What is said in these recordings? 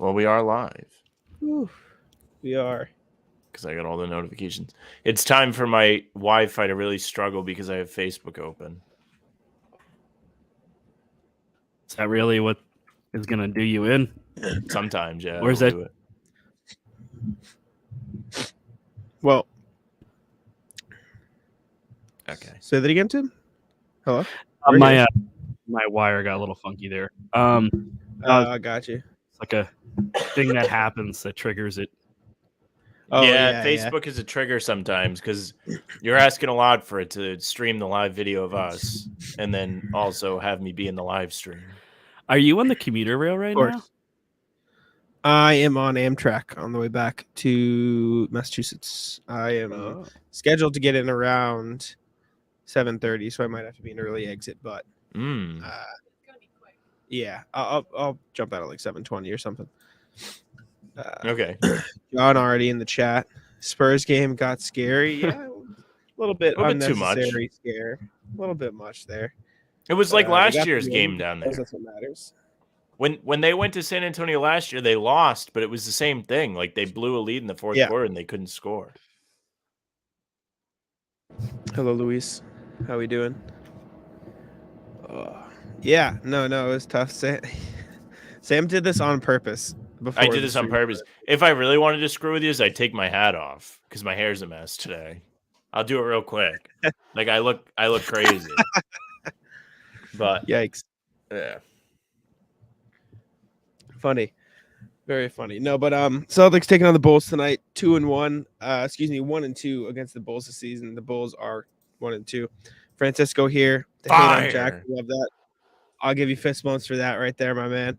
Well, we are live Whew, we are. because I got all the notifications. It's time for my Wi-Fi to really struggle because I have Facebook open. Is that really what is going to do you in? Sometimes, yeah, Or is it'll that- do it. Well, Okay. say that again, Tim. Hello. my wire got a little funky there. I got you. It's like a thing that happens that triggers it. Oh, yeah, Facebook is a trigger sometimes because you're asking a lot for it to stream the live video of us and then also have me be in the live stream. Are you on the commuter rail right now? I am on Amtrak on the way back to Massachusetts. I am scheduled to get in around 7:30, so I might have to be an early exit. But yeah, I'll jump out at like 7:20 or something. Okay. John already in the chat. Spurs game got scary. Yeah, a little bit unnecessary scare. A little bit much there. It was like last year's game down there. That's what matters. When they went to San Antonio last year, they lost, but it was the same thing. Like they blew a lead in the fourth quarter and they couldn't score. Hello, Luis. How we doing? Yeah, no, it was tough. Sam did this on purpose. I did this on purpose. If I really wanted to screw with you, I'd take my hat off because my hair's a mess today. I'll do it real quick. Like I look crazy. But yikes. Yeah. Funny. Very funny. No, but Celtics taking on the Bulls tonight, 2-1. 1-2 against the Bulls this season. The Bulls are 1-2. Francisco here. The hate on Jack. Love that. I'll give you fist bumps for that right there, my man.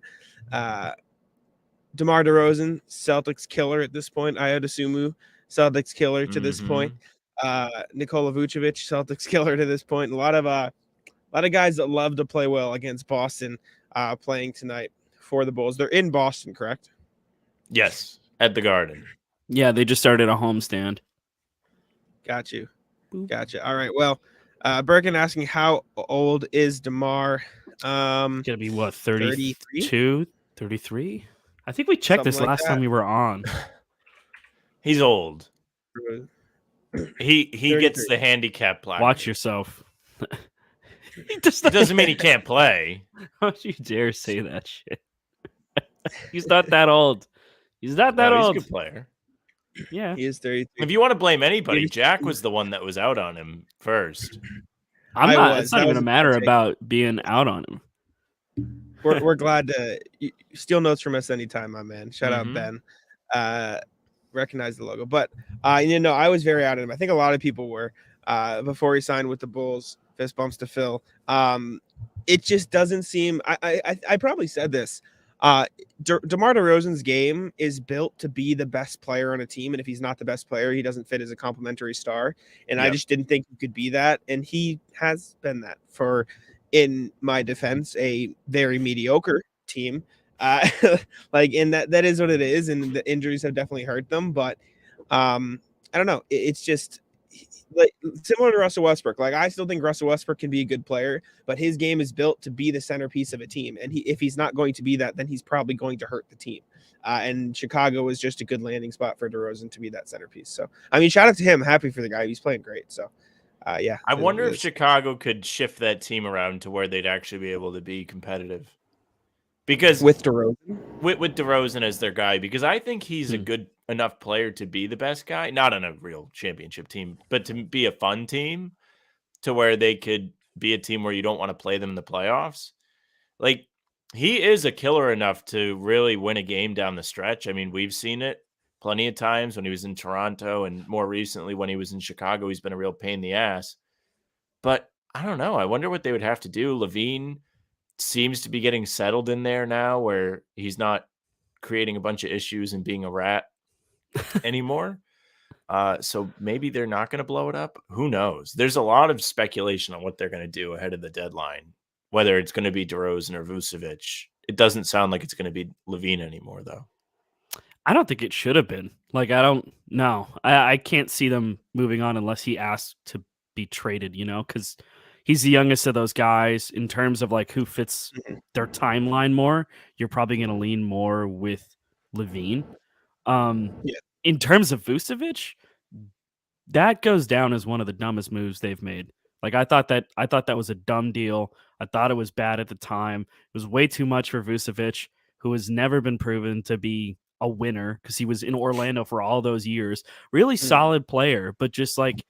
DeMar DeRozan, Celtics killer at this point. Ayodasumu, Celtics killer to this point. Nikola Vucevic, Celtics killer to this point. A lot of guys that love to play well against Boston playing tonight for the Bulls. They're in Boston, correct? Yes, at the Garden. Yeah, they just started a homestand. Got you. Gotcha. All right. Well, Birkin asking how old is DeMar? Gonna be what, 32, 33? I think we checked this last time we were on. He's old. He gets the handicap plaque. Watch yourself. It doesn't mean he can't play. How would you dare say that shit? He's not that old. He's not that old. He's a good player. Yeah. He is 33. If you want to blame anybody, Jack was the one that was out on him first. It's not even a matter about being out on him. We're glad to steal notes from us anytime, my man. Shout out Ben. Recognize the logo. But I was very out of him. I think a lot of people were before he signed with the Bulls. Fist bumps to Phil. It just doesn't seem. I probably said this. DeMar DeRozan's game is built to be the best player on a team, and if he's not the best player, he doesn't fit as a complimentary star. And I just didn't think he could be that, and he has been that for, in my defense, a very mediocre team. And that is what it is, and the injuries have definitely hurt them. But I don't know. It's just like similar to Russell Westbrook. Like I still think Russell Westbrook can be a good player, but his game is built to be the centerpiece of a team. And if he's not going to be that, then he's probably going to hurt the team. And Chicago was just a good landing spot for DeRozan to be that centerpiece. So I mean, shout out to him. Happy for the guy. He's playing great. So yeah. I wonder if Chicago could shift that team around to where they'd actually be able to be competitive. Because with DeRozan, with DeRozan as their guy, because I think he's a good enough player to be the best guy, not on a real championship team, but to be a fun team to where they could be a team where you don't want to play them in the playoffs. Like he is a killer enough to really win a game down the stretch. I mean, we've seen it plenty of times when he was in Toronto and more recently when he was in Chicago, he's been a real pain in the ass. But I don't know. I wonder what they would have to do. Levine seems to be getting settled in there now where he's not creating a bunch of issues and being a rat anymore. So maybe they're not going to blow it up. Who knows? There's a lot of speculation on what they're going to do ahead of the deadline, whether it's going to be DeRozan or Vucevic. It doesn't sound like it's going to be Levine anymore, though. I don't think it should have been. Like, I don't know. I can't see them moving on unless he asks to be traded, because he's the youngest of those guys. In terms of like who fits their timeline more, you're probably going to lean more with Levine. Yeah. In terms of Vucevic, that goes down as one of the dumbest moves they've made. Like I thought that was a dumb deal. I thought it was bad at the time. It was way too much for Vucevic, who has never been proven to be a winner because he was in Orlando for all those years. Really solid player, but just like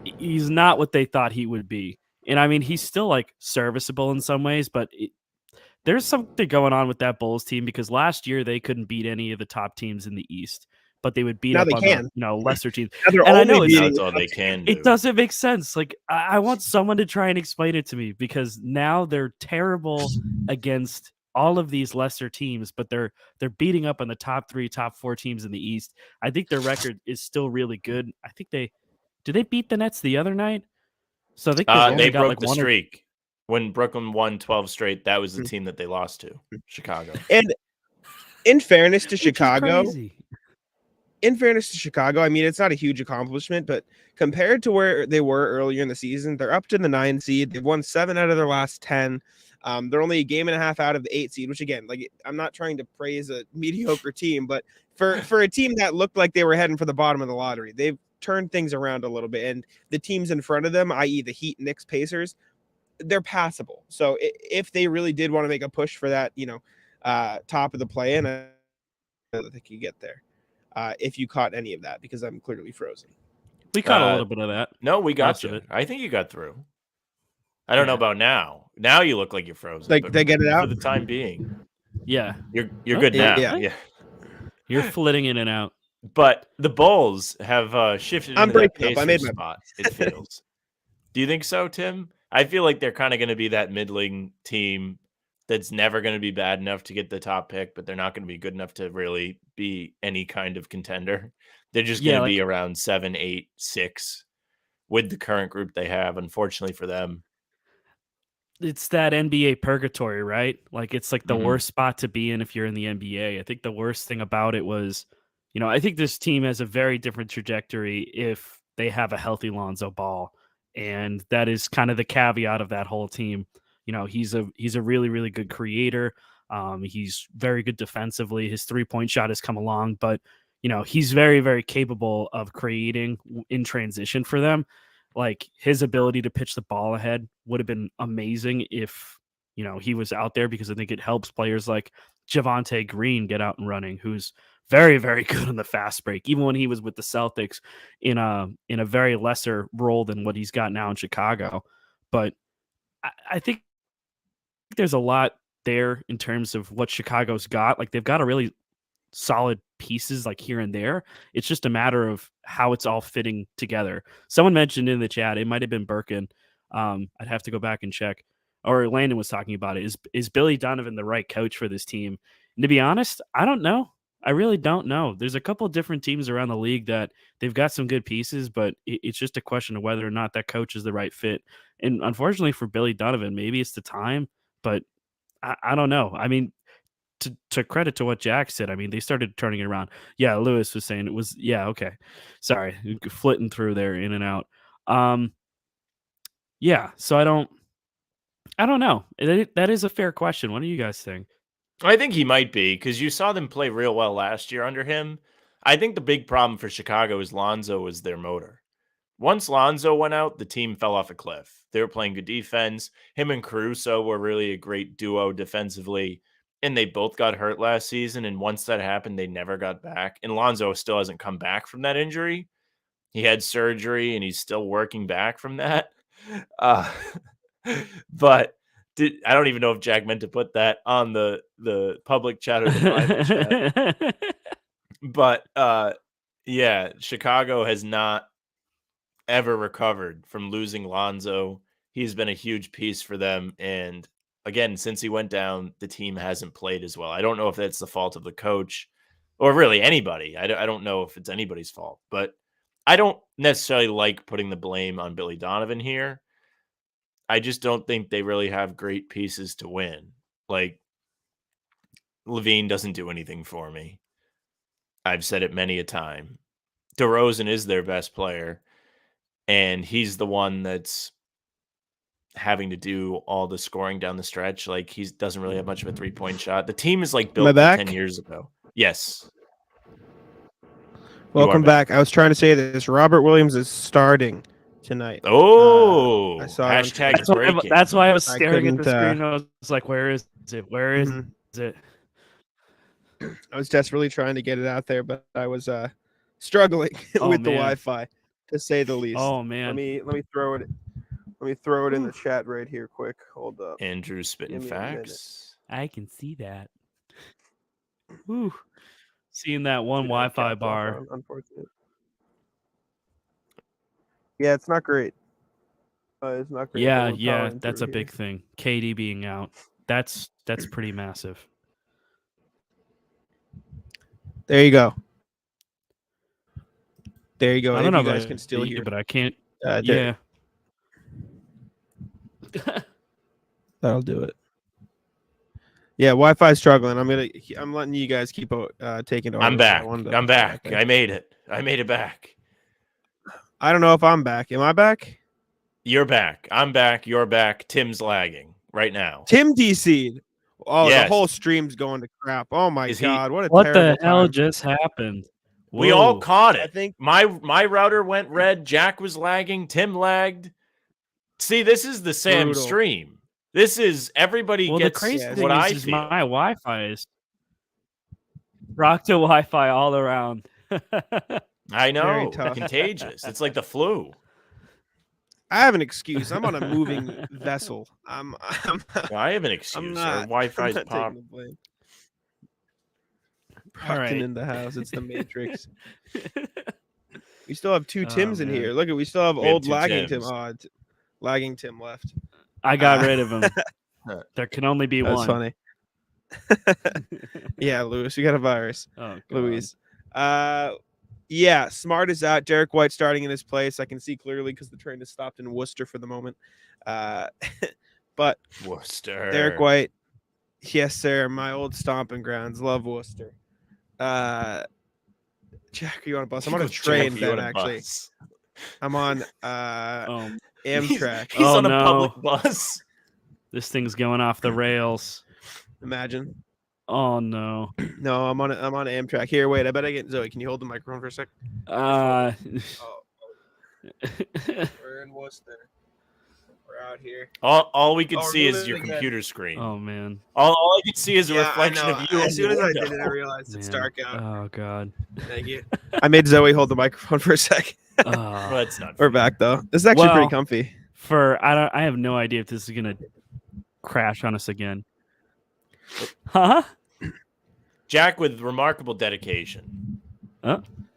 he's not what they thought he would be. And I mean, he's still like serviceable in some ways, but there's something going on with that Bulls team because last year they couldn't beat any of the top teams in the East, but they would beat Now up they on can. the lesser teams. Now they're And I only know beating That's the all top they teams. can do. it doesn't make sense. Like I want someone to try and explain it to me because now they're terrible against all of these lesser teams, but they're beating up on the top 3, top 4 teams in the East. I think their record is still really good. I think did they beat the Nets the other night? So I think they've They only got broke like the one or streak. When Brooklyn won 12 straight, that was the team that they lost to, Chicago. And in fairness to which is Chicago, crazy. I mean, it's not a huge accomplishment, but compared to where they were earlier in the season, they're up to the 9 seed. They've won 7 out of their last 10. They're only a game and a half out of the 8 seed, which again, like I'm not trying to praise a mediocre team, but for a team that looked like they were heading for the bottom of the lottery, they've turned things around a little bit. And the teams in front of them, i.e. the Heat, Knicks, Pacers, they're passable. So if they really did want to make a push for that, top of the play-in, I know that they could get there. If you caught any of that, because I'm clearly frozen. We caught a little bit of that. No, we got Most of you. it. I think you got through. I don't know about now. Now you look like you're frozen. Like but they get it out for the time being. Yeah. You're Oh, good now. yeah. Yeah. You're flitting in and out. But the Bulls have shifted I'm into that breaking up. I Pacers made my- spot, it feels. Do you think so, Tim? I feel like they're kind of going to be that middling team that's never going to be bad enough to get the top pick, but they're not going to be good enough to really be any kind of contender. They're just going to be around 7, 8, 6 with the current group they have, unfortunately for them. It's that NBA purgatory, right? Like it's like the Mhm. worst spot to be in if you're in the NBA. I think the worst thing about it was, I think this team has a very different trajectory if they have a healthy Lonzo Ball. And that is kind of the caveat of that whole team. He's a really, really good creator. He's very good defensively. His 3-point shot has come along, but he's very, very capable of creating in transition for them. Like his ability to pitch the ball ahead would have been amazing if he was out there, because I think it helps players like Javonte Green get out and running, who's very, very good on the fast break, even when he was with the Celtics in a very lesser role than what he's got now in Chicago. But I think there's a lot there in terms of what Chicago's got. Like they've got a really solid pieces like here and there. It's just a matter of how it's all fitting together. Someone mentioned in the chat, it might have been Birkin. I'd have to go back and check. Or Landon was talking about it. Is Billy Donovan the right coach for this team? And to be honest, I don't know. I really don't know. There's a couple of different teams around the league that they've got some good pieces, but it's just a question of whether or not that coach is the right fit. And unfortunately for Billy Donovan, maybe it's the time, but I don't know. I mean, to credit to what Jack said, I mean, they started turning it around. Yeah, Lewis was saying it was, okay. Sorry, flitting through there, in and out. Yeah, so I don't know. That is a fair question. What do you guys think? I think he might be, because you saw them play real well last year under him. I think the big problem for Chicago is Lonzo was their motor. Once Lonzo went out, the team fell off a cliff. They were playing good defense. Him and Caruso were really a great duo defensively, and they both got hurt last season. And once that happened, they never got back. And Lonzo still hasn't come back from that injury. He had surgery, and he's still working back from that. But I don't even know if Jack meant to put that on the public chat or the private chat. But yeah, Chicago has not ever recovered from losing Lonzo. He's been a huge piece for them. And again, since he went down, the team hasn't played as well. I don't know if that's the fault of the coach or really anybody. I don't know if it's anybody's fault, but I don't necessarily like putting the blame on Billy Donovan here. I just don't think they really have great pieces to win. Like Levine doesn't do anything for me. I've said it many a time. DeRozan is their best player, and he's the one that's having to do all the scoring down the stretch. Like he doesn't really have much of a 3-point shot. The team is like built for 10 years ago. Yes. Welcome back. I was trying to say this. Robert Williams is starting tonight. Oh, I saw hashtag breaking. That's why I was staring at the couldn't, screen. I was like, where is it? Where is it? I was desperately trying to get it out there, but I was struggling with the Wi-Fi, to say the least. Oh man. Let me throw it. Let me throw it in the chat right here, quick. Hold up. Andrew spitting facts. I can see that. Woo. Seeing that one Wi-Fi bar. Unfortunate. Yeah, it's not great. It's not great. Yeah, that's a big thing. KD being out. That's pretty massive. There you go. There you go. I don't know if you guys can still hear, but I can't. Yeah. That'll do it. Yeah, Wi-Fi is struggling. I'm letting you guys keep taking over. I'm back. I'm back. I made it. I made it back. I don't know if I'm back. Am I back? You're back. I'm back. You're back. Tim's lagging right now. Tim DC'd. Oh, yes. The whole stream's going to crap. Oh my God. What the hell just happened? Whoa. We all caught it. I think my router went red. Jack was lagging. Tim lagged. See, this is the Sam stream. This is everybody gets the crazy thing what I is feel. My Wi-Fi is rock to Wi-Fi all around. I know. Contagious. It's like the flu. I have an excuse. I'm on a moving vessel. I have an excuse. Our Wi-Fi's popping. Brockton in the house. It's the Matrix. We still have two Tims in here. Look, we still have old lagging Tim. Lagging Tim left. I got rid of him. There can only be one. That's funny. Yeah, Lewis, you got a virus. Oh, Louise. Yeah, Smart is out. Derek White starting in his place. I can see clearly because the train has stopped in Worcester for the moment. But Worcester. Derek White, yes, sir. My old stomping grounds. Love Worcester. Jack, are you on a bus? I'm on a train, Ben, actually. I'm on Amtrak. He's on a public bus. This thing's going off the rails. Imagine. Oh no. No, I'm on Amtrak. Here, wait. I bet I get Zoe. Can you hold the microphone for a sec? Oh. We're in Worcester. We're out here. All we could see is your computer screen. Oh man. All I could see is a reflection of you. As soon as I did it, I realized it's dark out. Oh god. Thank you. I made Zoe hold the microphone for a sec. Well, it's not. We're back though. This is actually pretty comfy. I have no idea if this is gonna crash on us again. Huh? Jack with remarkable dedication.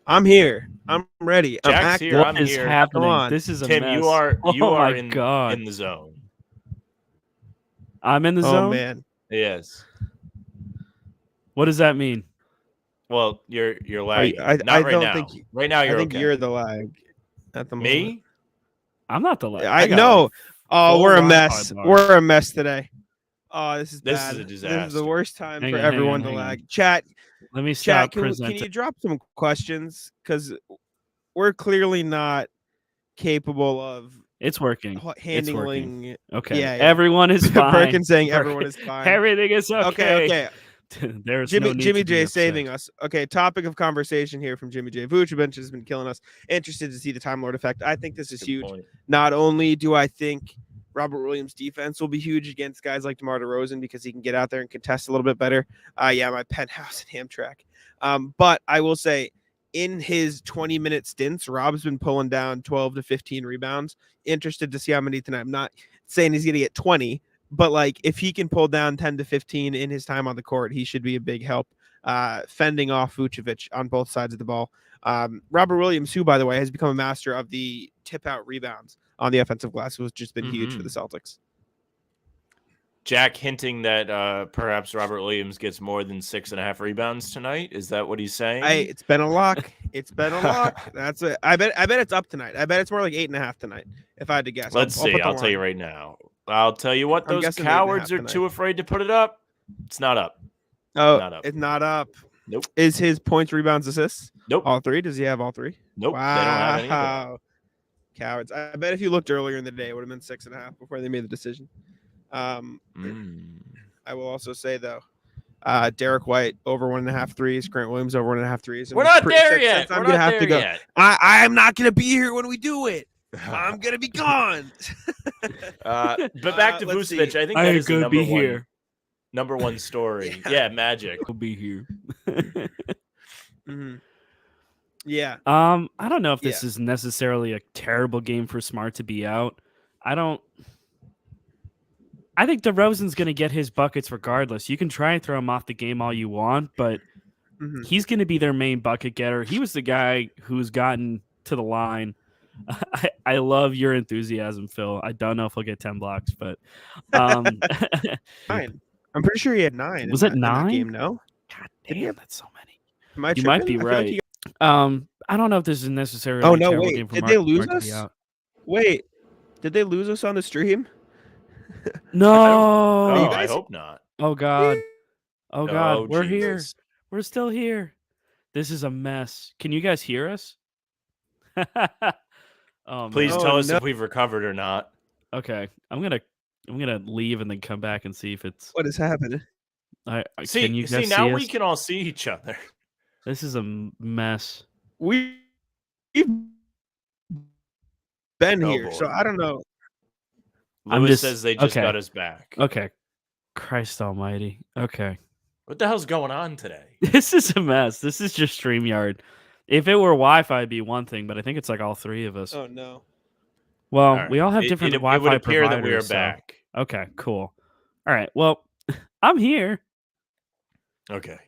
I'm here. I'm ready. Jack's here. What I'm is here. happening? Come on. This is a Tim, mess. you are in the zone. I'm in the zone? Oh man. Yes. What does that mean? Well, you're lagging. I Not right don't now. think Right now you're I think okay. you're the lag at the moment. Me? I'm not the lag. I know. Oh, we're a mess. We're a mess today. Oh, this is bad. This is a disaster. This is the worst time for everyone to lag. Chat. Let me stop Can you drop some questions? Because we're clearly not capable of it's working. Handling. It's working. Okay. Yeah. Everyone is fine. Perkins saying everyone is fine. Everything is okay. Okay. There's Jimmy J saving us. Okay, topic of conversation here from Jimmy J. Vucevic has been killing us. Interested to see the Time Lord effect. I think this is huge. Point. Not only do I think Robert Williams' defense will be huge against guys like DeMar DeRozan because he can get out there and contest a little bit better. Yeah, my penthouse in Amtrak. But I will say, in his 20-minute stints, Rob's been pulling down 12 to 15 rebounds. Interested to see how many tonight. I'm not saying he's going to get 20, but like if he can pull down 10 to 15 in his time on the court, he should be a big help fending off Vucevic on both sides of the ball. Robert Williams, who, by the way, has become a master of the tip-out rebounds on the offensive glass, has just been huge for the Celtics. Jack hinting that perhaps Robert Williams gets more than 6.5 rebounds tonight. Is that what he's saying? It's been a lock. It's been a lock. That's it. I bet it's up tonight. I bet it's more like 8.5 tonight, if I had to guess. Let's see. I'll tell you right now. I'll tell you what, those cowards are too afraid to put it up. It's not up. Oh, it's not up. Nope. Is his points, rebounds, assists? Nope. All three? Does he have all three? Nope. Wow. They don't have any of them. Cowards. I bet if you looked earlier in the day, it would have been 6.5 before they made the decision. I will also say, though, Derek White over 1.5 threes. Grant Williams over 1.5 threes. We're not there yet. I'm gonna have to go. I'm not gonna be here when we do it. I'm gonna be gone. But back to Vucevic, I think that is the number one story. Yeah, Magic will be here. Mm-hmm. Yeah. I don't know if this is necessarily a terrible game for Smart to be out. I think DeRozan's going to get his buckets regardless. You can try and throw him off the game all you want, but he's going to be their main bucket getter. He was the guy who's gotten to the line. I love your enthusiasm, Phil. I don't know if he'll get 10 blocks, but 9. I'm pretty sure he had 9. Was it 9? In that game, no? God damn, that's so many. You might be right. I don't know if this is necessarily. Oh no! Wait, did they lose us? Wait, did they lose us on the stream? No, I hope not. Oh god, we're here. We're still here. This is a mess. Can you guys hear us? Please tell us if we've recovered or not. Okay, I'm gonna leave and then come back and see if it's. What is happening? Can you guys now see we can all see each other. This is a mess. We've been here, so I don't know. Lewis says they just got us back. Okay. Christ almighty. Okay. What the hell's going on today? This is a mess. This is just StreamYard. If it were Wi-Fi, it'd be one thing, but I think it's like all three of us. Oh, no. Well, we all have different Wi-Fi providers. It would appear that we are back. Okay, cool. All right. Well, I'm here. Okay.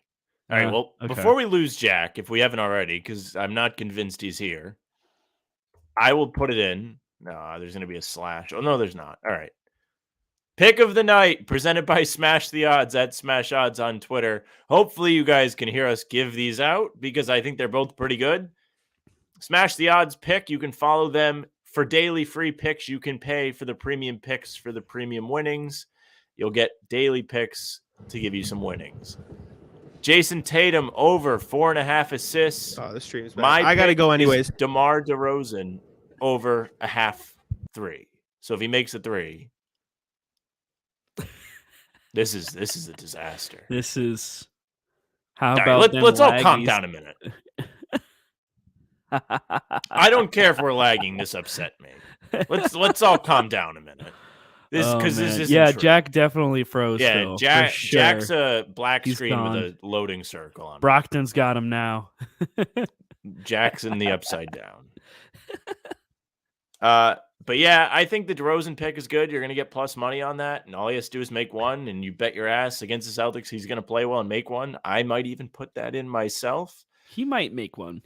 All right. Well, before we lose Jack, if we haven't already, because I'm not convinced he's here, I will put it in. No, there's going to be a slash. Oh, no, there's not. All right. Pick of the night presented by Smash the Odds at Smash Odds on Twitter. Hopefully you guys can hear us give these out because I think they're both pretty good. Smash the Odds pick. You can follow them for daily free picks. You can pay for the premium picks for the premium winnings. You'll get daily picks to give you some winnings. Jayson Tatum over 4.5 assists. Oh, the stream's bad. I got to go anyways. DeMar DeRozan over 0.5 3. So if he makes a 3, this is a disaster. This is how all about right, let's all calm down a minute. I don't care if we're lagging. This upset me. Let's all calm down a minute. This isn't true. Jack definitely froze. Yeah, Phil, Jack's a black screen with a loading circle on. Brockton's got him now. Jack's in the upside down. But yeah, I think the DeRozan pick is good. You're going to get plus money on that, and all he has to do is make one, and you bet your ass against the Celtics he's going to play well and make one. I might even put that in myself. He might make one.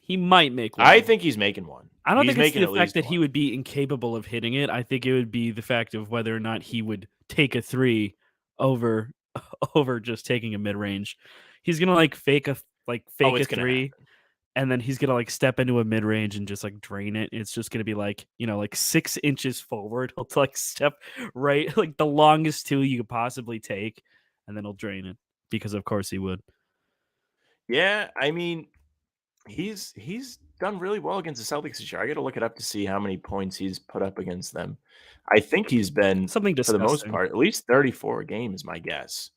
I think he's making one. I don't think it's the fact that he would be incapable of hitting it. I think it would be the fact of whether or not he would take a 3 over just taking a mid-range. He's going to fake a 3. And then he's going to step into a mid-range and just drain it. It's just going to be 6 inches forward. He'll step right, the longest 2 you could possibly take. And then he'll drain it because of course he would. Yeah. I mean, he's done really well against the Celtics this year. I got to look it up to see how many points he's put up against them. I think he's been something disgusting. For the most part, at least 34 a game is my guess.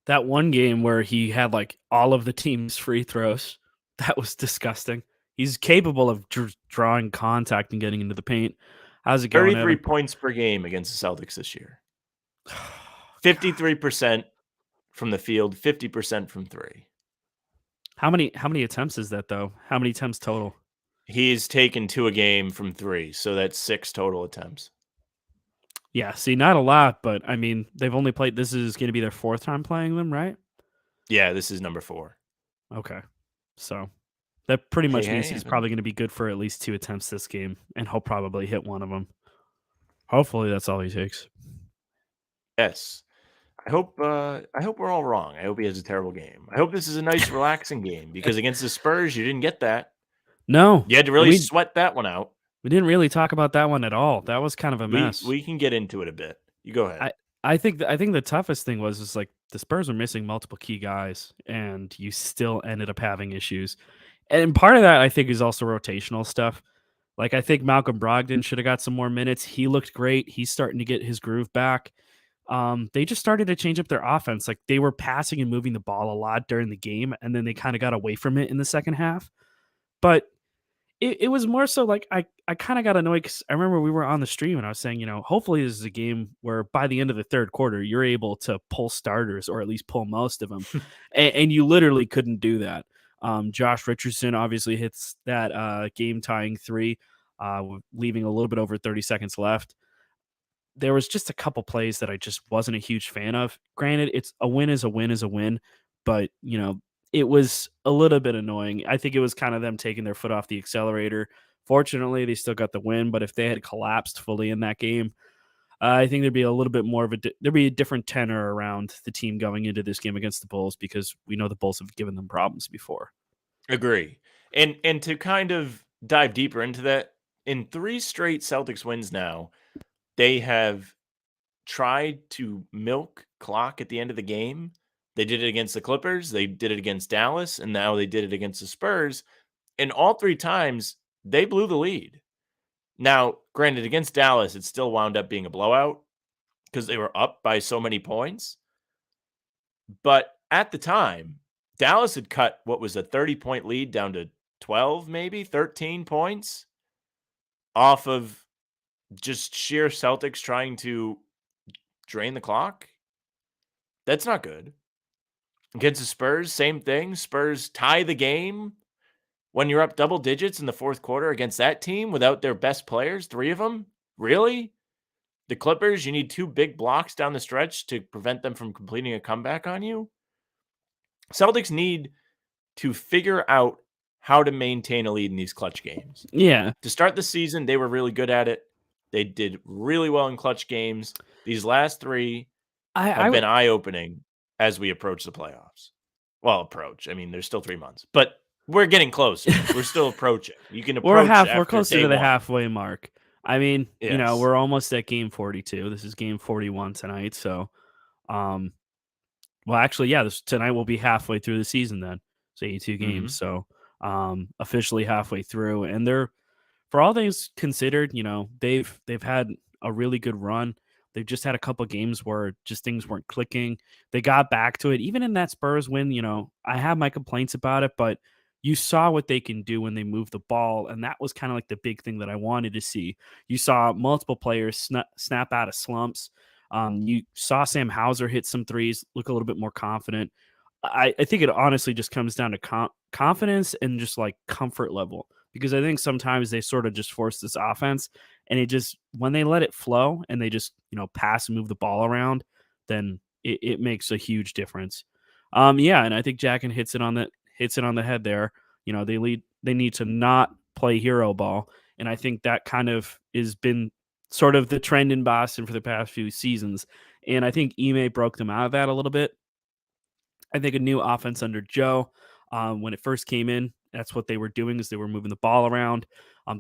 That one game where he had all of the team's free throws. That was disgusting. He's capable of drawing contact and getting into the paint. How's it going? 33 points per game against the Celtics this year. 53% from the field, 50% from 3. How many attempts is that though? How many attempts total? He's taken 2 a game from 3, so that's 6 total attempts. Yeah, see, not a lot, but I mean, they've only played. This is going to be their 4th time playing them, right? Yeah, this is number 4. Okay. So that pretty much means he's probably going to be good for at least 2 attempts this game, and he'll probably hit one of them. Hopefully, that's all he takes. Yes, I hope we're all wrong. I hope he has a terrible game. I hope this is a nice, relaxing game because against the Spurs, you didn't get that. No, you had to really sweat that one out. We didn't really talk about that one at all. That was kind of a mess. We can get into it a bit. You go ahead. I think the toughest thing was the Spurs were missing multiple key guys, and you still ended up having issues. And part of that, I think, is also rotational stuff. I think Malcolm Brogdon should have got some more minutes. He looked great. He's starting to get his groove back. they just started to change up their offense. Like they were passing and moving the ball a lot during the game, and then they kind of got away from it in the second half. But it was more so like I kind of got annoyed because I remember we were on the stream and I was saying, hopefully this is a game where by the end of the third quarter, you're able to pull starters or at least pull most of them. and you literally couldn't do that. Josh Richardson obviously hits that game tying three, leaving a little bit over 30 seconds left. There was just a couple plays that I just wasn't a huge fan of. Granted, it's a win is a win is a win, but it was a little bit annoying. I think it was kind of them taking their foot off the accelerator. Fortunately, they still got the win, but if they had collapsed fully in that game, I think there'd be a little bit more of there'd be a different tenor around the team going into this game against the Bulls because we know the Bulls have given them problems before. Agree. And to kind of dive deeper into that, in 3 straight Celtics wins now, they have tried to milk clock at the end of the game. They did it against the Clippers, they did it against Dallas, and now they did it against the Spurs. And all 3 times, they blew the lead. Now, granted, against Dallas, it still wound up being a blowout because they were up by so many points. But at the time, Dallas had cut what was a 30-point lead down to 12, maybe 13 points off of just sheer Celtics trying to drain the clock. That's not good. Against the Spurs, same thing. Spurs tie the game when you're up double digits in the fourth quarter against that team without their best players, 3 of them. Really? The Clippers, you need 2 big blocks down the stretch to prevent them from completing a comeback on you. Celtics need to figure out how to maintain a lead in these clutch games. Yeah. To start the season, they were really good at it. They did really well in clutch games. These last 3 have been eye-opening as we approach the playoffs. Well, approach. I mean, there's still 3 months, but we're getting closer. We're still approaching. You can approach. We're closer to the halfway mark. I mean, yes. We're almost at game 42. This is game 41 tonight. So, well, actually, yeah, tonight will be halfway through the season then. It's 82 games. Mm-hmm. So, officially halfway through. And they're, for all things considered, they've had a really good run. They've just had a couple of games where just things weren't clicking. They got back to it. Even in that Spurs win, I have my complaints about it, but you saw what they can do when they move the ball, and that was kind of like the big thing that I wanted to see. You saw multiple players snap out of slumps. You saw Sam Hauser hit some threes, look a little bit more confident. I think it honestly just comes down to confidence and just like comfort level, because I think sometimes they sort of just force this offense, and it just, when they let it flow and they just pass and move the ball around, then it makes a huge difference. Yeah, and I think Jacken hits it on the head there. They need to not play hero ball, and I think that kind of has been sort of the trend in Boston for the past few seasons, and I think Ime broke them out of that a little bit. I think a new offense under Joe, when it first came in, that's what they were doing, is they were moving the ball around.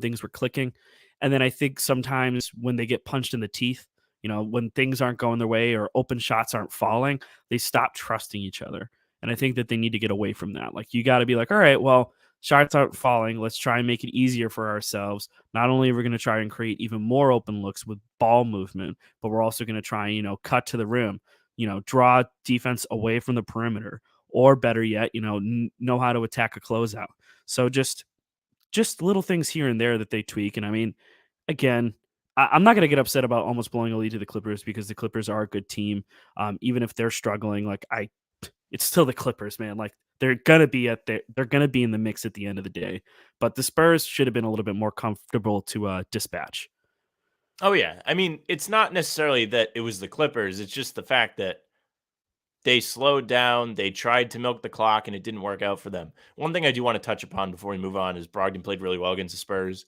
Things were clicking. And then I think sometimes when they get punched in the teeth, when things aren't going their way or open shots aren't falling, they stop trusting each other. And I think that they need to get away from that. Like, you got to be like, all right, well, shots aren't falling. Let's try and make it easier for ourselves. Not only are we going to try and create even more open looks with ball movement, but we're also going to try and, cut to the rim, draw defense away from the perimeter, or better yet, know how to attack a closeout. So just little things here and there that they tweak. And I mean, again, I'm not going to get upset about almost blowing a lead to the Clippers, because the Clippers are a good team. Even if they're struggling, it's still the Clippers, man. Like, they're going to be in the mix at the end of the day, but the Spurs should have been a little bit more comfortable to dispatch. Oh yeah. I mean, it's not necessarily that it was the Clippers. It's just the fact that they slowed down. They tried to milk the clock, and it didn't work out for them. One thing I do want to touch upon before we move on is Brogdon played really well against the Spurs.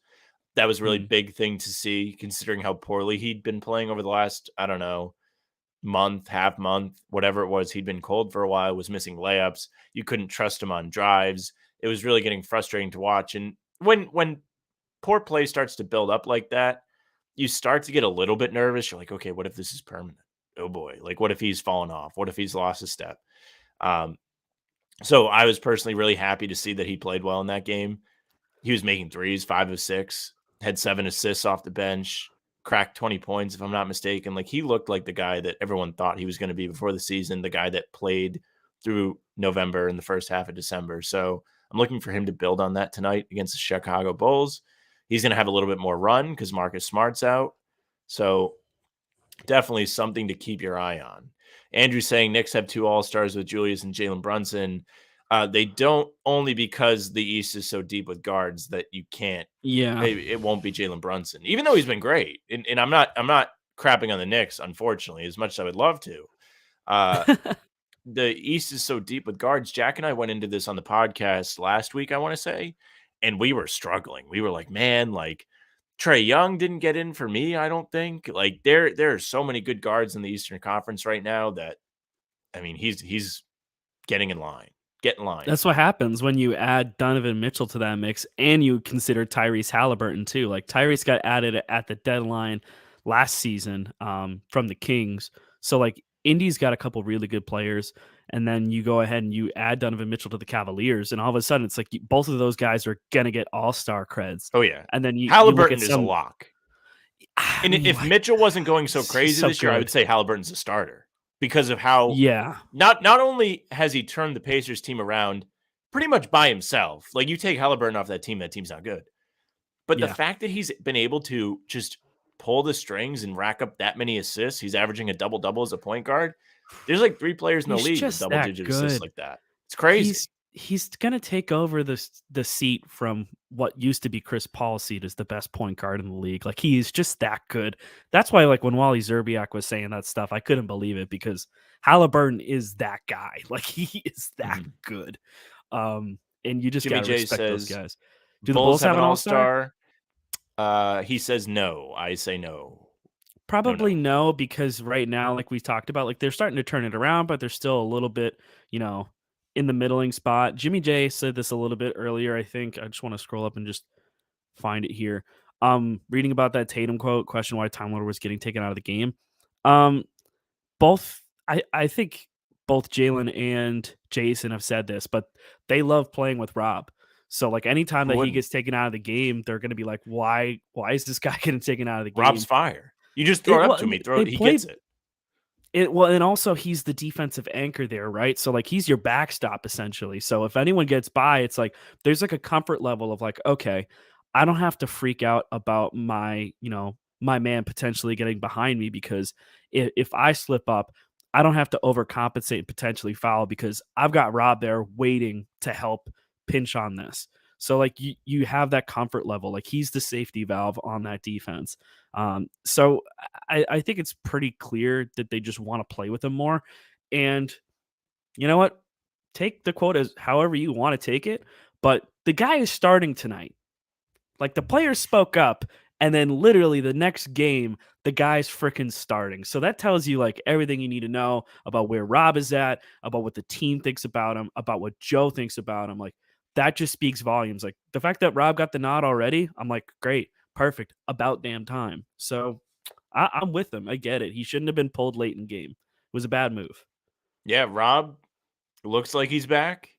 That was a really big thing to see, considering how poorly he'd been playing over the last, I don't know, month, half month, whatever it was. He'd been cold for a while, was missing layups. You couldn't trust him on drives. It was really getting frustrating to watch. And when poor play starts to build up like that, you start to get a little bit nervous. You're like, okay, what if this is permanent? Oh boy. Like, what if he's fallen off? What if he's lost a step? So I was personally really happy to see that he played well in that game. He was making threes, 5 of 6, had 7 assists off the bench. cracked 20 points, if I'm not mistaken. Like, he looked like the guy that everyone thought he was going to be before the season, the guy that played through November and the first half of December. So I'm looking for him to build on that tonight against the Chicago Bulls. He's going to have a little bit more run because Marcus Smart's out. So definitely something to keep your eye on. Andrew's saying Knicks have 2 All-Stars with Julius and Jalen Brunson. They don't, only because the East is so deep with guards that you can't. Yeah, it won't be Jalen Brunson, even though he's been great. And I'm not crapping on the Knicks, unfortunately, as much as I would love to. The East is so deep with guards. Jack and I went into this on the podcast last week, I want to say, and we were struggling. We were like, man, like Trae Young didn't get in for me, I don't think. Like, there are so many good guards in the Eastern Conference right now that, I mean, he's getting in line. Get in line. That's what happens when you add Donovan Mitchell to that mix and you consider Tyrese Halliburton too. Like, Tyrese got added at the deadline last season from the Kings. So like, Indy's got a couple really good players, and then you go ahead and you add Donovan Mitchell to the Cavaliers, and all of a sudden it's like both of those guys are gonna get all-star creds. Oh yeah. And then Halliburton you is a lock. And if Mitchell wasn't going so crazy this year, I would say Halliburton's a starter because of how not only has he turned the Pacers team around pretty much by himself. Like, you take Halliburton off that team's not good. But the fact that he's been able to just pull the strings and rack up that many assists, he's averaging a double-double as a point guard. There's like 3 players in the league with double-digit assists like that. It's crazy. He's going to take over the seat from what used to be Chris Paul's seat as the best point guard in the league. Like, he is just that good. That's why, like, when Wally Zerbiak was saying that stuff, I couldn't believe it, because Halliburton is that guy. Like, he is that good. And you just got to respect those guys. Do the Bulls have an all-star? He says no. I say no. Probably no, because right now, like we talked about, like, they're starting to turn it around, but they're still a little bit, in the middling spot. Jimmy J said this a little bit earlier, I think. I just want to scroll up and just find it here. Reading about that Tatum quote, question why Time Lord was getting taken out of the game. I think both Jalen and Jayson have said this, but they love playing with Rob. So, like, anytime that he gets taken out of the game, they're going to be like, why is this guy getting taken out of the game? Rob's fire. You just throw it up to him. He gets it. And also he's the defensive anchor there, right? So, like, he's your backstop essentially. So if anyone gets by, it's like there's like a comfort level of like, okay, I don't have to freak out about my man potentially getting behind me, because if I slip up, I don't have to overcompensate and potentially foul, because I've got Rob there waiting to help pinch on this. So, like, you have that comfort level. Like, he's the safety valve on that defense. So I think it's pretty clear that they just want to play with him more. And you know what? Take the quote as however you want to take it. But the guy is starting tonight. Like, the players spoke up, and then literally the next game, the guy's freaking starting. So that tells you, like, everything you need to know about where Rob is at, about what the team thinks about him, about what Joe thinks about him. Like, that just speaks volumes. Like, the fact that Rob got the nod already, I'm like, great, perfect, about damn time. So I'm with him. I get it. He shouldn't have been pulled late in game. It was a bad move. Yeah, Rob looks like he's back.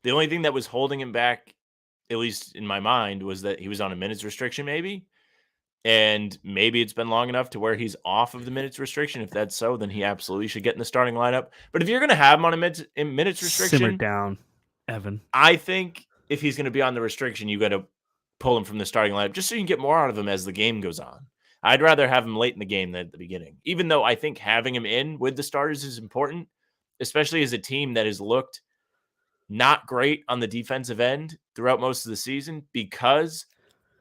The only thing that was holding him back, at least in my mind, was that he was on a minutes restriction maybe. And maybe it's been long enough to where he's off of the minutes restriction. If that's so, then he absolutely should get in the starting lineup. But if you're going to have him on a minutes restriction, simmer down, Evan. I think if he's going to be on the restriction, you got to pull him from the starting lineup just so you can get more out of him as the game goes on. I'd rather have him late in the game than at the beginning, even though I think having him in with the starters is important, especially as a team that has looked not great on the defensive end throughout most of the season, because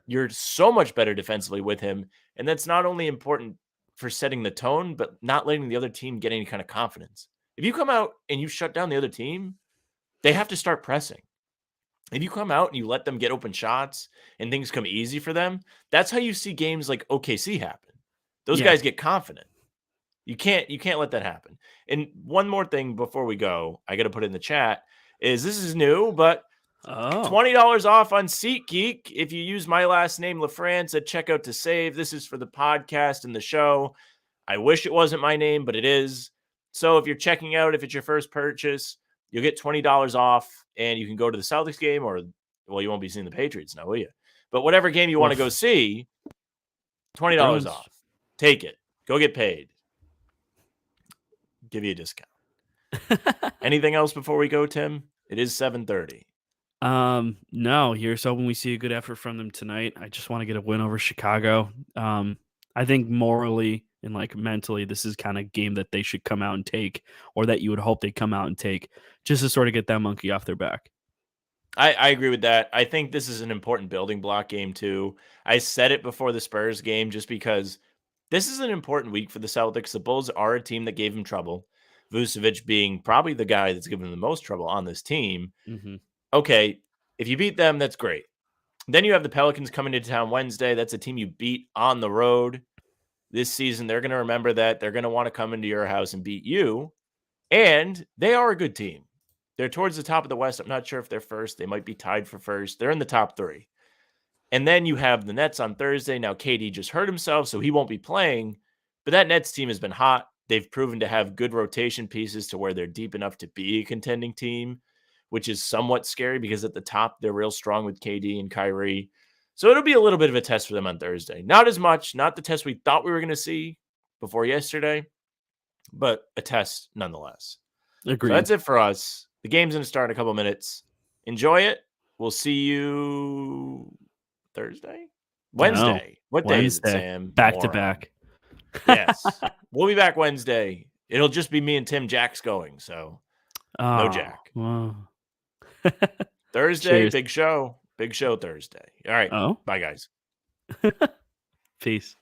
you're so much better defensively with him. And that's not only important for setting the tone, but not letting the other team get any kind of confidence. If you come out and you shut down the other team, they have to start pressing. If you come out and you let them get open shots and things come easy for them, that's how you see games like OKC happen. Those guys get confident. You can't let that happen. And one more thing before we go, I got to put it in the chat, is this is new, but $20 off on SeatGeek if you use my last name, LaFrance, at checkout to save. This is for the podcast and the show. I wish it wasn't my name, but it is. So if you're checking out, if it's your first purchase, you'll get $20 off, and you can go to the Celtics game, or, well, you won't be seeing the Patriots now, will you? But whatever game you want to go see, $20 off. Take it. Go get paid. Give you a discount. Anything else before we go, Tim? It is 7:30. No, here's hoping we see a good effort from them tonight. I just want to get a win over Chicago. I think morally and like mentally, this is kind of game that they should come out and take, or that you would hope they come out and take, just to sort of get that monkey off their back. I agree with that. I think this is an important building block game too. I said it before the Spurs game just because this is an important week for the Celtics. The Bulls are a team that gave them trouble. Vucevic being probably the guy that's given them the most trouble on this team. Mm-hmm. Okay, if you beat them, that's great. Then you have the Pelicans coming into town Wednesday. That's a team you beat on the road this season. They're going to remember that. They're going to want to come into your house and beat you. And they are a good team. They're towards the top of the West. I'm not sure if they're first. They might be tied for first. They're in the top 3. And then you have the Nets on Thursday. Now, KD just hurt himself, so he won't be playing. But that Nets team has been hot. They've proven to have good rotation pieces to where they're deep enough to be a contending team, which is somewhat scary because at the top, they're real strong with KD and Kyrie. So it'll be a little bit of a test for them on Thursday. Not as much, not the test we thought we were going to see before yesterday, but a test nonetheless. Agreed. So that's it for us. The game's going to start in a couple minutes. Enjoy it. We'll see you Thursday? Wednesday. What day is it, Sam? Back to back. Yes. We'll be back Wednesday. It'll just be me and Tim. Jack's going, so no Jack. Wow. Thursday, Cheers. big show. Big show Thursday. All right. Oh. Bye, guys. Peace.